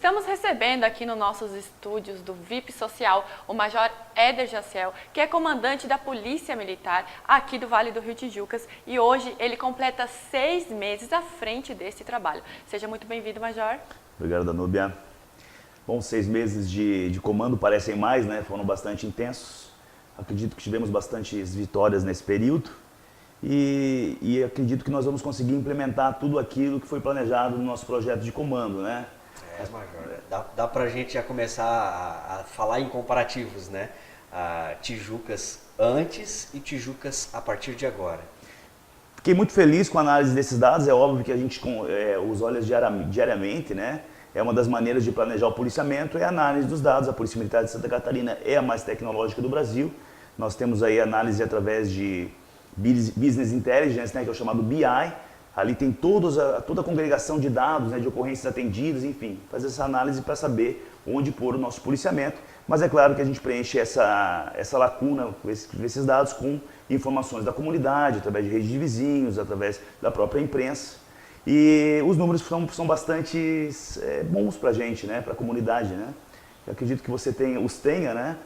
Estamos recebendo aqui nos nossos estúdios do VIP Social o Major Éder Jaciel, que é comandante da Polícia Militar aqui do Vale do Rio Tijucas, e hoje ele completa 6 meses à frente desse trabalho. Seja muito bem-vindo, Major. Obrigado, Danúbia. Bom, 6 meses de comando parecem mais, né? Foram bastante intensos. Acredito que tivemos bastantes vitórias nesse período e acredito que nós vamos conseguir implementar tudo aquilo que foi planejado no nosso projeto de comando, né? Major, dá pra gente já começar a falar em comparativos, né? Tijucas antes e Tijucas a partir de agora. Fiquei muito feliz com a análise desses dados, é óbvio que a gente os olha diariamente, né? É uma das maneiras de planejar o policiamento, é a análise dos dados. A Polícia Militar de Santa Catarina é a mais tecnológica do Brasil. Nós temos aí análise através de Business Intelligence, né, que é o chamado BI. Ali tem toda a congregação de dados, né, de ocorrências atendidas, enfim, fazer essa análise para saber onde pôr o nosso policiamento. Mas é claro que a gente preenche essa lacuna, esses dados, com informações da comunidade, através de redes de vizinhos, através da própria imprensa. E os números são bastante bons para a gente, né, para a comunidade, né? Eu acredito que você os tenha, né?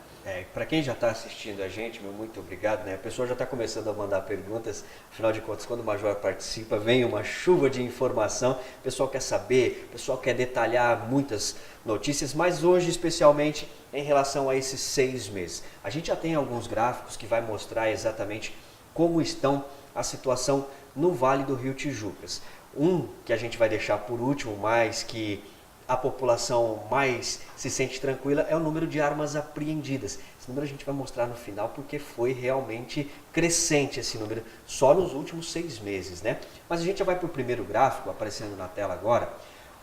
Para quem já está assistindo a gente, muito obrigado, né? A pessoa já está começando a mandar perguntas, afinal de contas, quando o Major participa, vem uma chuva de informação, o pessoal quer saber, o pessoal quer detalhar muitas notícias, mas hoje, especialmente, em relação a esses 6 meses. A gente já tem alguns gráficos que vai mostrar exatamente como estão a situação no Vale do Rio Tijucas. Um que a gente vai deixar por último, mas que a população mais se sente tranquila, é o número de armas apreendidas. Esse número a gente vai mostrar no final porque foi realmente crescente esse número, só nos últimos 6 meses, né? Mas a gente já vai para o primeiro gráfico, aparecendo na tela agora,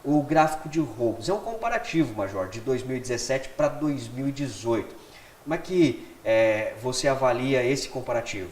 o gráfico de roubos. É um comparativo, Major, de 2017 para 2018. Como é que você avalia esse comparativo?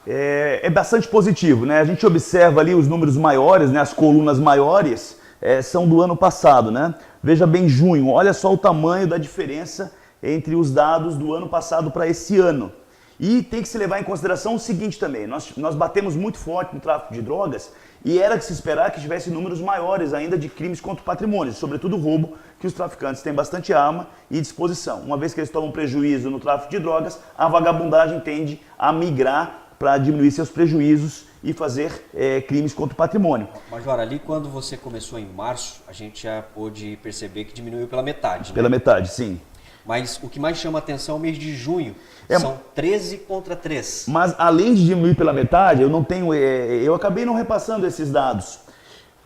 É bastante positivo, né? A gente observa ali os números maiores, né? As colunas maiores são do ano passado, né? Veja bem, junho, olha só o tamanho da diferença entre os dados do ano passado para esse ano. E tem que se levar em consideração o seguinte também, nós batemos muito forte no tráfico de drogas e era de se esperar que tivesse números maiores ainda de crimes contra o patrimônio, sobretudo roubo, que os traficantes têm bastante arma e disposição. Uma vez que eles tomam prejuízo no tráfico de drogas, a vagabundagem tende a migrar para diminuir seus prejuízos e fazer crimes contra o patrimônio. Major, ali quando você começou em março, a gente já pôde perceber que diminuiu pela metade. Pela metade, sim. Mas o que mais chama atenção é o mês de junho, são 13 contra 3. Mas além de diminuir pela metade, eu acabei não repassando esses dados.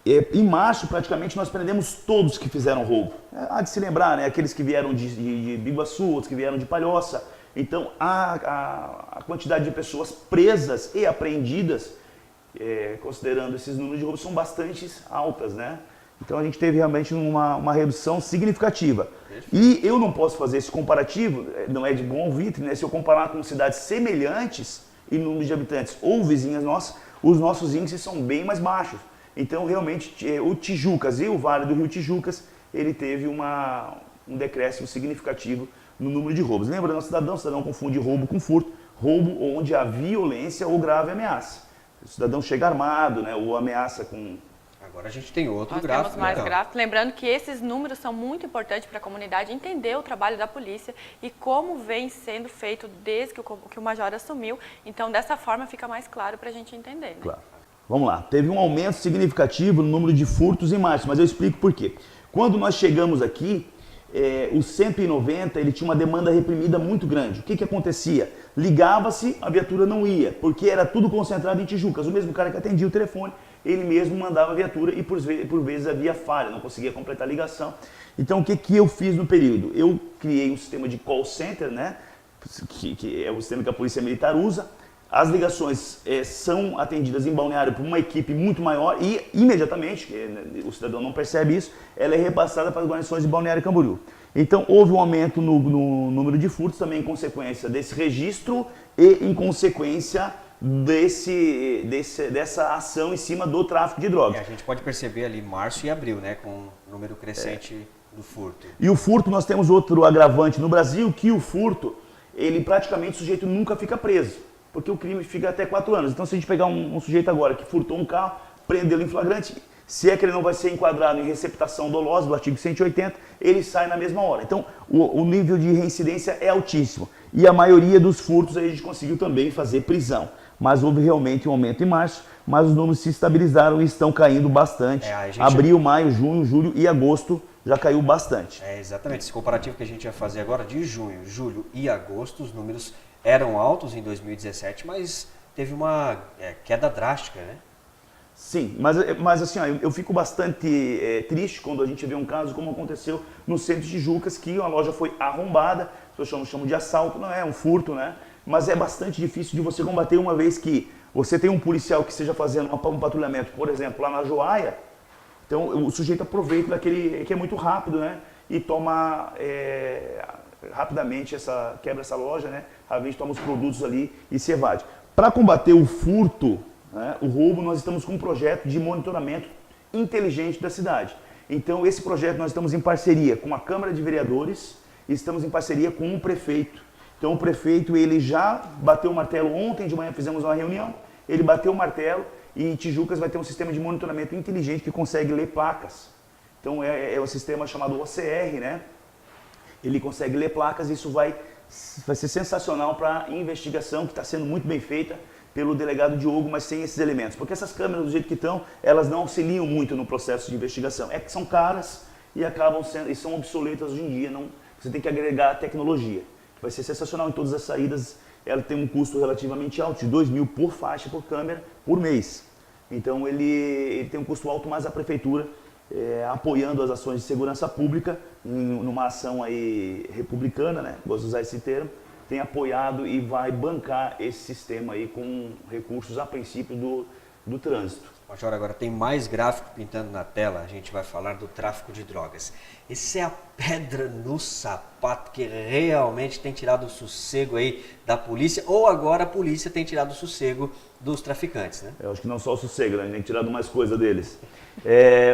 Em março, praticamente, nós prendemos todos que fizeram roubo. Há de se lembrar, né? Aqueles que vieram de Biguaçu, outros que vieram de Palhoça. Então, a quantidade de pessoas presas e apreendidas, considerando esses números de roubos, são bastante altas, né? Então, a gente teve realmente uma redução significativa. E eu não posso fazer esse comparativo, não é de bom ouvinte, né? Se eu comparar com cidades semelhantes em número de habitantes ou vizinhas nossas, os nossos índices são bem mais baixos. Então, realmente, o Tijucas e o Vale do Rio Tijucas, ele teve um decréscimo significativo no número de roubos. Lembrando, o cidadão confunde roubo com furto, roubo onde há violência ou grave ameaça. O cidadão chega armado, né, ou ameaça com... Agora a gente tem outro Nós gráfico. temos mais gráficos. Lembrando que esses números são muito importantes para a comunidade entender o trabalho da polícia e como vem sendo feito desde que o Major assumiu. Então, dessa forma, fica mais claro para a gente entender. Né? Claro. Vamos lá. Teve um aumento significativo no número de furtos em março, mas eu explico por quê. Quando nós chegamos aqui, o 190 ele tinha uma demanda reprimida muito grande. O que acontecia? Ligava-se, a viatura não ia, porque era tudo concentrado em Tijucas. O mesmo cara que atendia o telefone, ele mesmo mandava a viatura e por vezes havia falha, não conseguia completar a ligação. Então o que eu fiz no período? Eu criei um sistema de call center, né, que é o sistema que a Polícia Militar usa. As ligações são atendidas em Balneário por uma equipe muito maior e imediatamente, o cidadão não percebe isso, ela é repassada para as guarnições de Balneário Camboriú. Então houve um aumento no número de furtos também em consequência desse registro e em consequência dessa ação em cima do tráfico de drogas. A gente pode perceber ali março e abril, né, com um número crescente do furto. E o furto, nós temos outro agravante no Brasil, que o furto, ele praticamente o sujeito nunca fica preso. Porque o crime fica até 4 anos. Então, se a gente pegar um sujeito agora que furtou um carro, prendê-lo em flagrante, Se é que ele não vai ser enquadrado em receptação dolosa do artigo 180, ele sai na mesma hora. Então, o nível de reincidência é altíssimo. E a maioria dos furtos a gente conseguiu também fazer prisão. Mas houve realmente um aumento em março, mas os números se estabilizaram e estão caindo bastante. Abril, maio, junho, julho e agosto já caiu bastante. Exatamente. Esse comparativo que a gente vai fazer agora de junho, julho e agosto, os números eram altos em 2017, mas teve uma queda drástica, né? Sim, mas assim, ó, eu fico bastante triste quando a gente vê um caso como aconteceu no centro de Tijucas, que a loja foi arrombada, as pessoas chamam de assalto, não é um furto, né? Mas é bastante difícil de você combater, uma vez que você tem um policial que esteja fazendo um patrulhamento, por exemplo, lá na Joaia, então o sujeito aproveita daquele que é muito rápido, né? E toma rapidamente, quebra essa loja, né? Rapidamente toma os produtos ali e se evade. Para combater o furto, né, o roubo, nós estamos com um projeto de monitoramento inteligente da cidade. Então, esse projeto nós estamos em parceria com a Câmara de Vereadores e estamos em parceria com o prefeito. Então, o prefeito ele já bateu o martelo, ontem de manhã fizemos uma reunião, ele bateu o martelo e Tijucas vai ter um sistema de monitoramento inteligente que consegue ler placas. Então, é um sistema chamado OCR, né? Ele consegue ler placas e isso vai ser sensacional para a investigação, que está sendo muito bem feita pelo delegado Diogo, mas sem esses elementos. Porque essas câmeras, do jeito que estão, elas não auxiliam muito no processo de investigação. É que são caras e acabam sendo, e são obsoletas hoje em dia. Você tem que agregar tecnologia. Vai ser sensacional em todas as saídas. Ela tem um custo relativamente alto, de 2 mil por faixa, por câmera, por mês. Então ele tem um custo alto, mas a prefeitura, apoiando as ações de segurança pública, numa ação aí republicana, né? Gosto de usar esse termo, tem apoiado e vai bancar esse sistema aí com recursos a princípio do trânsito. Major, agora tem mais gráfico pintando na tela, a gente vai falar do tráfico de drogas. Essa é a pedra no sapato que realmente tem tirado o sossego aí da polícia, ou agora a polícia tem tirado o sossego dos traficantes, né? Eu acho que não só o sossego, né? A gente tem tirado mais coisa deles.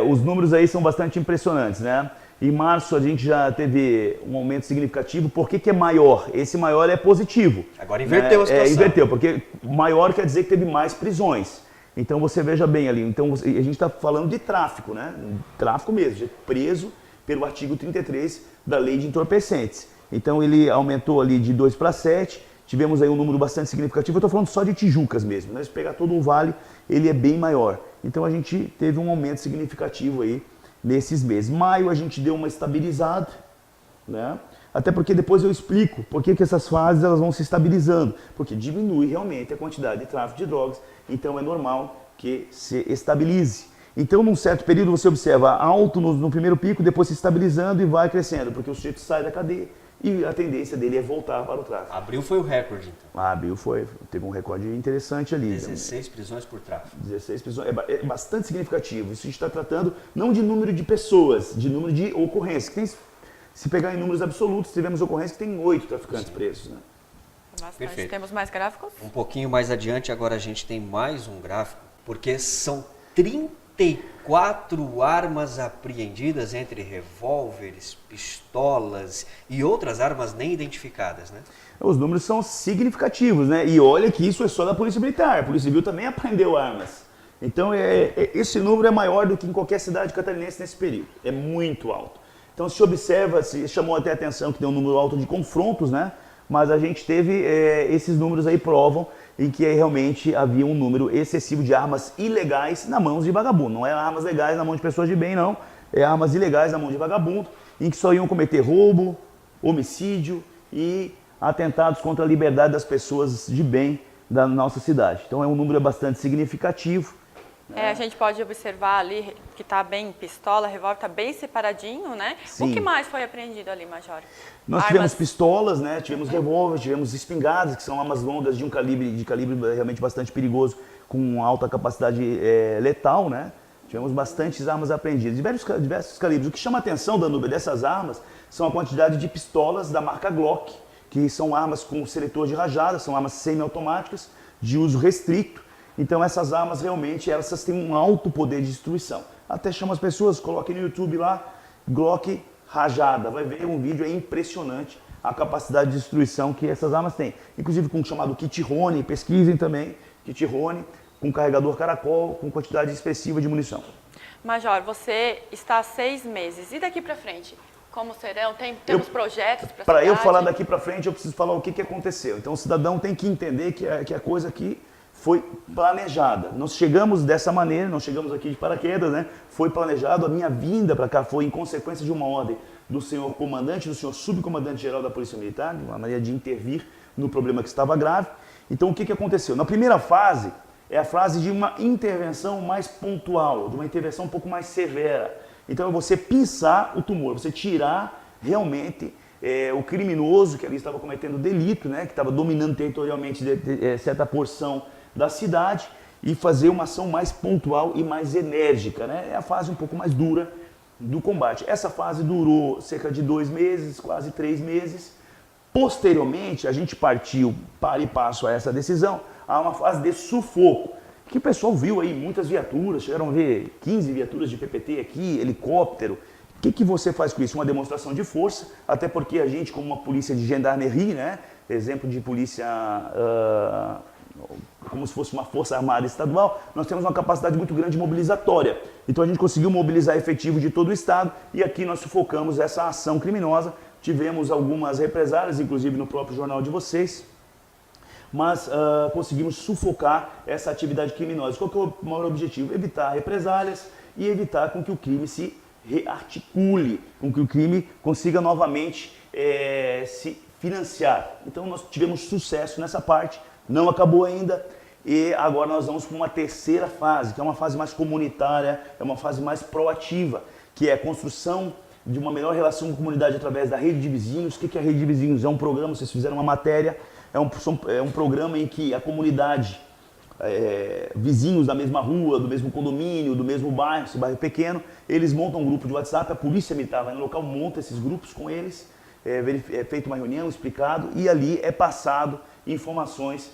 Os números aí são bastante impressionantes, né? Em março a gente já teve um aumento significativo. Por que é maior? Esse maior é positivo. Agora inverteu a situação. Inverteu, porque maior quer dizer que teve mais prisões. Então você veja bem ali, então a gente está falando de tráfico, né? Tráfico mesmo, de preso pelo artigo 33 da Lei de Entorpecentes. Então ele aumentou ali de 2 para 7, tivemos aí um número bastante significativo. Eu estou falando só de Tijucas mesmo, né? Se pegar todo o vale, ele é bem maior. Então a gente teve um aumento significativo aí nesses meses. Maio a gente deu uma estabilizada, né? Até porque depois eu explico por que essas fases elas vão se estabilizando, porque diminui realmente a quantidade de tráfico de drogas, então é normal que se estabilize. Então, num certo período você observa alto no primeiro pico, depois se estabilizando e vai crescendo, porque o sujeito sai da cadeia e a tendência dele é voltar para o tráfico. Abril foi o recorde, então. Abril teve um recorde interessante ali. 16 prisões por tráfico. 16 prisões, é bastante significativo. Isso a gente está tratando não de número de pessoas, de número de ocorrências. Se pegar em números absolutos, tivemos ocorrências que tem 8 traficantes presos, né? Perfeito. Temos mais gráficos? Um pouquinho mais adiante, agora a gente tem mais um gráfico, porque são 34 armas apreendidas, entre revólveres, pistolas e outras armas nem identificadas, né? Os números são significativos, né? E olha que isso é só da Polícia Militar. A Polícia Civil também apreendeu armas. Então, esse número é maior do que em qualquer cidade catarinense nesse período. É muito alto. Então, se observa, se chamou até a atenção que tem um número alto de confrontos, né? Mas a gente teve, esses números aí provam em que realmente havia um número excessivo de armas ilegais na mão de vagabundo. Não é armas legais na mão de pessoas de bem, não. É armas ilegais na mão de vagabundo, em que só iam cometer roubo, homicídio e atentados contra a liberdade das pessoas de bem da nossa cidade. Então é um número bastante significativo. A gente pode observar ali que está bem pistola, revólver, está bem separadinho, né? Sim. O que mais foi apreendido ali, Major? Nós tivemos pistolas, né? Tivemos revólver, tivemos espingardas, que são armas longas de calibre realmente bastante perigoso, com alta capacidade letal, né? Tivemos bastantes armas apreendidas, diversos calibres. O que chama a atenção, Danúbia, dessas armas são a quantidade de pistolas da marca Glock, que são armas com seletor de rajada, são armas semiautomáticas, de uso restrito. Então essas armas realmente essas têm um alto poder de destruição. Até chama as pessoas, coloquem no YouTube lá, Glock rajada, vai ver um vídeo impressionante a capacidade de destruição que essas armas têm. Inclusive com o chamado kit Rony, pesquisem também, kit Rony, com carregador caracol, com quantidade expressiva de munição. Major, você está há 6 meses. E daqui para frente? Como serão? Temos projetos para a cidade? Para eu falar daqui para frente, eu preciso falar o que aconteceu. Então, o cidadão tem que entender que a coisa aqui foi planejada. Nós chegamos dessa maneira, nós chegamos aqui de paraquedas, né? Foi planejado. A minha vinda para cá foi em consequência de uma ordem do senhor comandante, do senhor subcomandante-geral da Polícia Militar, uma maneira de intervir no problema que estava grave. Então, o que aconteceu? Na primeira fase, é a fase de uma intervenção mais pontual, de uma intervenção um pouco mais severa. Então, é você pinçar o tumor, você tirar realmente o criminoso que ali estava cometendo delito, né? Que estava dominando territorialmente certa porção da cidade, e fazer uma ação mais pontual e mais enérgica, né? É a fase um pouco mais dura do combate. Essa fase durou cerca de 2 meses, quase 3 meses. Posteriormente, a gente partiu para e passo a essa decisão, a uma fase de sufoco, que o pessoal viu aí muitas viaturas, chegaram a ver 15 viaturas de PPT aqui, helicóptero. O que você faz com isso? Uma demonstração de força, até porque a gente, como uma polícia de gendarmerie, né? Exemplo de polícia como se fosse uma força armada estadual, nós temos uma capacidade muito grande mobilizatória. Então a gente conseguiu mobilizar efetivo de todo o estado, e aqui nós sufocamos essa ação criminosa. Tivemos algumas represálias, inclusive no próprio jornal de vocês, mas conseguimos sufocar essa atividade criminosa. Qual que é o maior objetivo? Evitar represálias e evitar com que o crime se rearticule, com que o crime consiga novamente se financiar. Então nós tivemos sucesso nessa parte, não acabou ainda, e agora nós vamos para uma terceira fase, que é uma fase mais comunitária, é uma fase mais proativa, que é a construção de uma melhor relação com a comunidade através da rede de vizinhos. O que é a rede de vizinhos? É um programa, vocês fizeram uma matéria, é um programa em que a comunidade, vizinhos da mesma rua, do mesmo condomínio, do mesmo bairro, esse bairro pequeno, eles montam um grupo de WhatsApp, a polícia militar vai no local, monta esses grupos com eles, é feita uma reunião, explicado, e ali é passado informações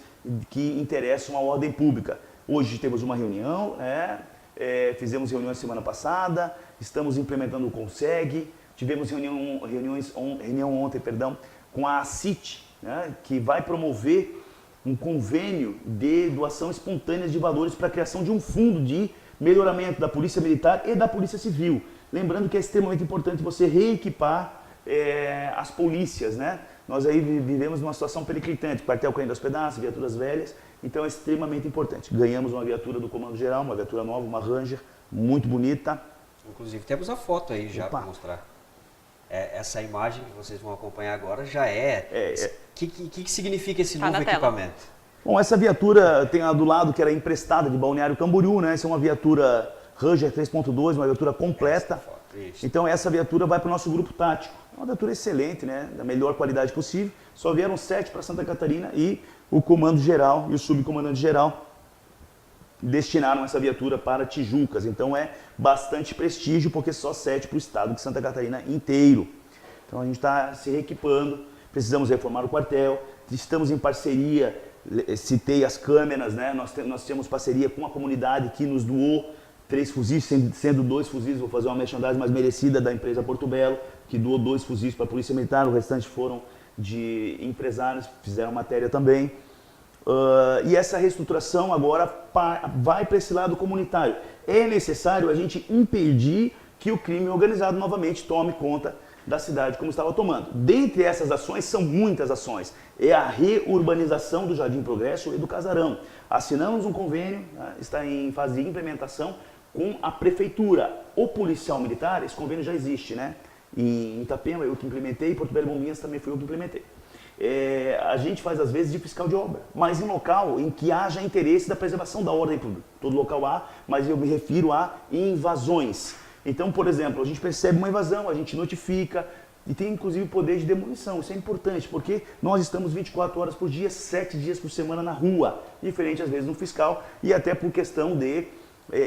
que interessam à ordem pública. Hoje temos uma reunião, fizemos reuniões semana passada, estamos implementando o CONSEG, tivemos reunião ontem, com a ACIT, né, que vai promover um convênio de doação espontânea de valores para a criação de um fundo de melhoramento da Polícia Militar e da Polícia Civil. Lembrando que é extremamente importante você reequipar as polícias, né? Nós aí vivemos numa situação periclitante, quartel caindo aos pedaços, viaturas velhas, então é extremamente importante. Ganhamos uma viatura do Comando Geral, uma viatura nova, uma Ranger, muito bonita. Inclusive temos a foto aí já para mostrar. Essa imagem que vocês vão acompanhar agora já que significa esse novo equipamento? Bom, essa viatura tem a do lado que era emprestada de Balneário Camboriú, né? Essa é uma viatura Ranger 3.2, uma viatura completa. Então essa viatura vai para o nosso grupo tático. É uma viatura excelente, né? Da melhor qualidade possível. Só vieram 7 para Santa Catarina, e o Comando Geral e o Subcomandante Geral destinaram essa viatura para Tijucas. Então é bastante prestígio, porque só 7 para o estado de Santa Catarina inteiro. Então a gente está se reequipando, precisamos reformar o quartel, estamos em parceria, citei as câmeras, né? Nós temos parceria com a comunidade que nos doou 3 fuzis, sendo 2 fuzis, vou fazer uma merchandising mais merecida da empresa Porto Belo, que doou 2 fuzis para a Polícia Militar, o restante foram de empresários, fizeram matéria também. E essa reestruturação agora vai para esse lado comunitário. É necessário a gente impedir que o crime organizado novamente tome conta da cidade como estava tomando. Dentre essas ações, são muitas ações. É a reurbanização do Jardim Progresso e do Casarão. Assinamos um convênio, né, está em fase de implementação com a prefeitura. O policial militar, esse convênio já existe, né? Em Itapema eu que implementei, Porto Belo Bombinhas também foi eu que implementei. A gente faz às vezes de fiscal de obra, mas em local em que haja interesse da preservação da ordem pública. Todo local há, mas eu me refiro a invasões. Então, por exemplo, a gente percebe uma invasão, a gente notifica, e tem inclusive poder de demolição. Isso é importante, porque nós estamos 24 horas por dia, 7 dias por semana na rua, diferente às vezes do fiscal, e até por questão de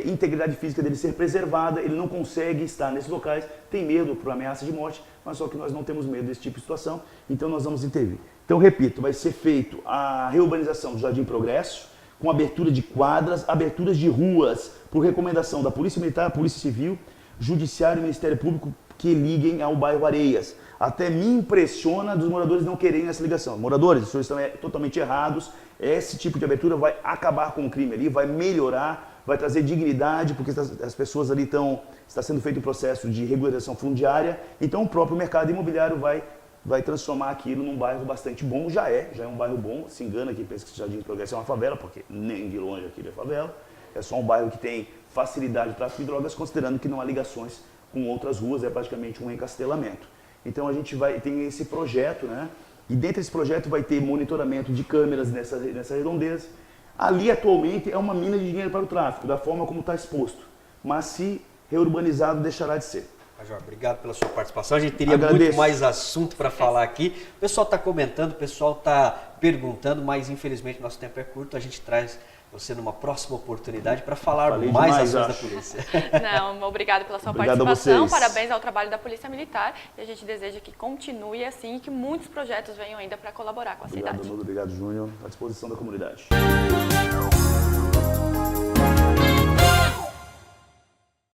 integridade física dele ser preservada, ele não consegue estar nesses locais, tem medo por ameaça de morte, mas só que nós não temos medo desse tipo de situação, então nós vamos intervir. Então, repito, vai ser feito a reurbanização do Jardim Progresso, com abertura de quadras, aberturas de ruas, por recomendação da Polícia Militar, Polícia Civil, Judiciário e Ministério Público, que liguem ao bairro Areias. Até me impressiona dos moradores não quererem essa ligação. Moradores, os senhores estão totalmente errados. Esse tipo de abertura vai acabar com o crime ali, vai melhorar vai trazer dignidade, porque as pessoas ali está sendo feito um processo de regularização fundiária, então o próprio mercado imobiliário vai transformar aquilo num bairro bastante bom, já é um bairro bom, se engana quem pensa que Jardim do Progresso é uma favela, porque nem de longe aquilo é favela, é só um bairro que tem facilidade de tráfico de drogas, considerando que não há ligações com outras ruas, é praticamente um encastelamento. Então a gente tem esse projeto, né? E dentro desse projeto vai ter monitoramento de câmeras nessa redondeza. Ali atualmente é uma mina de dinheiro para o tráfico, da forma como está exposto, mas se reurbanizado deixará de ser. Major, obrigado pela sua participação. A gente teria Agradeço. muito mais assunto para falar aqui. O pessoal está comentando, o pessoal está perguntando, mas infelizmente nosso tempo é curto. A gente traz você numa próxima oportunidade para falar mais ações da polícia. Não, obrigado pela sua Obrigado participação, a vocês. parabéns ao trabalho da Polícia Militar e a gente deseja que continue assim e que muitos projetos venham ainda para colaborar com a Obrigado, cidade. Danilo, obrigado, Júnior, à disposição da comunidade.